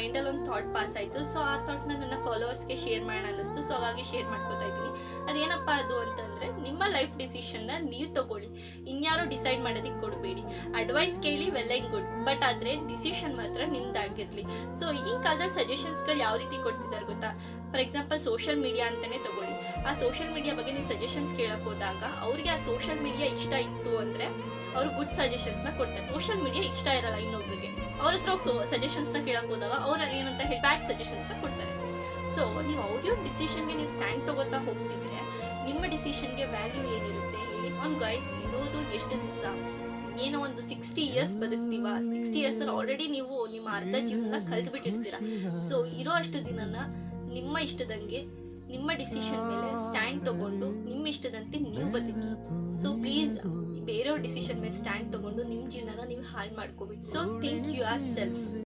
ಮೈಂಡಲ್ಲಿ ಒಂದು thought pass ಆಯಿತು. ಸೊ ಆ ಥಾಟ್ನ ನನ್ನ ಫಾಲೋವರ್ಸ್ಗೆ ಶೇರ್ ಮಾಡೋಣ ಅನ್ನಿಸ್ತು. ಸೊ ಹಾಗಾಗಿ ಶೇರ್ ಮಾಡ್ಕೋತಾ ಇದ್ದೀನಿ. ಅದೇನಪ್ಪ ಅದು ಅಂತಂದರೆ, ನಿಮ್ಮ ಲೈಫ್ ಡಿಸಿಷನ್ನ ನೀವು ತಗೊಳ್ಳಿ, ಇನ್ಯಾರೋ ಡಿಸೈಡ್ ಮಾಡೋದಕ್ಕೆ ಕೊಡಬೇಡಿ. ಅಡ್ವೈಸ್ ಕೇಳಿ ವೆಲ್ ಆ್ಯಂಡ್ ಗುಡ್, ಬಟ್ ಆದರೆ ಡಿಸಿಷನ್ ಮಾತ್ರ ನಿಮ್ದಾಗಿರಲಿ. ಸೊ ಈಗಿನ ಕಾಲದಲ್ಲಿ ಸಜೆಷನ್ಸ್ಗಳು ಯಾವ ರೀತಿ ಕೊಡ್ತಿದ್ದಾರೆ ಗೊತ್ತಾ? ಫಾರ್ ಎಕ್ಸಾಂಪಲ್ ಸೋಷಿಯಲ್ ಮೀಡಿಯಾ ಅಂತಲೇ ತಗೊಳ್ಳಿ. ಆ ಸೋಷಿಯಲ್ ಮೀಡಿಯಾ ಬಗ್ಗೆ ನೀವು ಸಜೆಷನ್ಸ್ ಕೇಳಕ್ಕೆ ಹೋದಾಗ ಅವ್ರಿಗೆ ಆ ಸೋಷಿಯಲ್ ಮೀಡಿಯಾ ಇಷ್ಟ ಇತ್ತು ಅಂದರೆ ಅವರು ಗುಡ್ ಸಜೆಷನ್ಸ್ನ ಕೊಡ್ತಾರೆ. ಸೋಷಿಯಲ್ ಮೀಡಿಯಾ ಇಷ್ಟ ಇರಲ್ಲ ಇನ್ನೊಬ್ರಿಗೆ, ಅವ್ರ ಹತ್ರ ಹೋಗಿ ಸಜೆಷನ್ಸ್ನ ಕೇಳಕ್ಕೆ ಹೋದಾಗ ಅವ್ರು ಏನಂತ ಹೇಳಿ ಬ್ಯಾಡ್ ಸಜೆಷನ್ಸ್ನ ಕೊಡ್ತಾರೆ. ಸೊ ನೀವು ಅವ್ರ ಡಿಸಿಷನ್ಗೆ ನೀವು ಸ್ಟ್ಯಾಂಡ್ ತಗೋತಾ ಹೋಗ್ತಿದ್ರೆ ನಿಮ್ಮ ಡಿಸಿಷನ್ಗೆ ವ್ಯಾಲ್ಯೂ ಏನಿರುತ್ತೆ ಹೇಳಿ? ಒಂದು ಗೈಸ್ ಇರೋದು ಎಷ್ಟು ದಿವಸ? ಏನೋ ಒಂದು 60 ಇಯರ್ಸ್ ಬದುಕ್ತೀವ. 60 ಇಯರ್ಸಲ್ಲಿ ಆಲ್ರೆಡಿ ನೀವು ನಿಮ್ಮ ಅರ್ಧ ಜೀವನ ಕಳೆದು ಬಿಟ್ಟಿರ್ತೀರ. ಸೊ ಇರೋ ಅಷ್ಟು ದಿನನ ನಿಮ್ಮ ಇಷ್ಟದಂಗೆ ನಿಮ್ಮ ಡಿಸಿಷನ್ ಮೇಲೆ ಸ್ಟ್ಯಾಂಡ್ ತಗೊಂಡು ನಿಮ್ಮ ಇಷ್ಟದಂತೆ ನೀವು ಬದುಕಿ. ಸೊ ಪ್ಲೀಸ್ ಬೇರೆಯವ್ರ ಡಿಸಿಷನ್ ಮೇಲೆ ಸ್ಟ್ಯಾಂಡ್ ತಗೊಂಡು ನಿಮ್ಮ ಜೀವನನ ನೀವು ಹಾಳು ಮಾಡ್ಕೋಬಿಡಿ. So think you are self.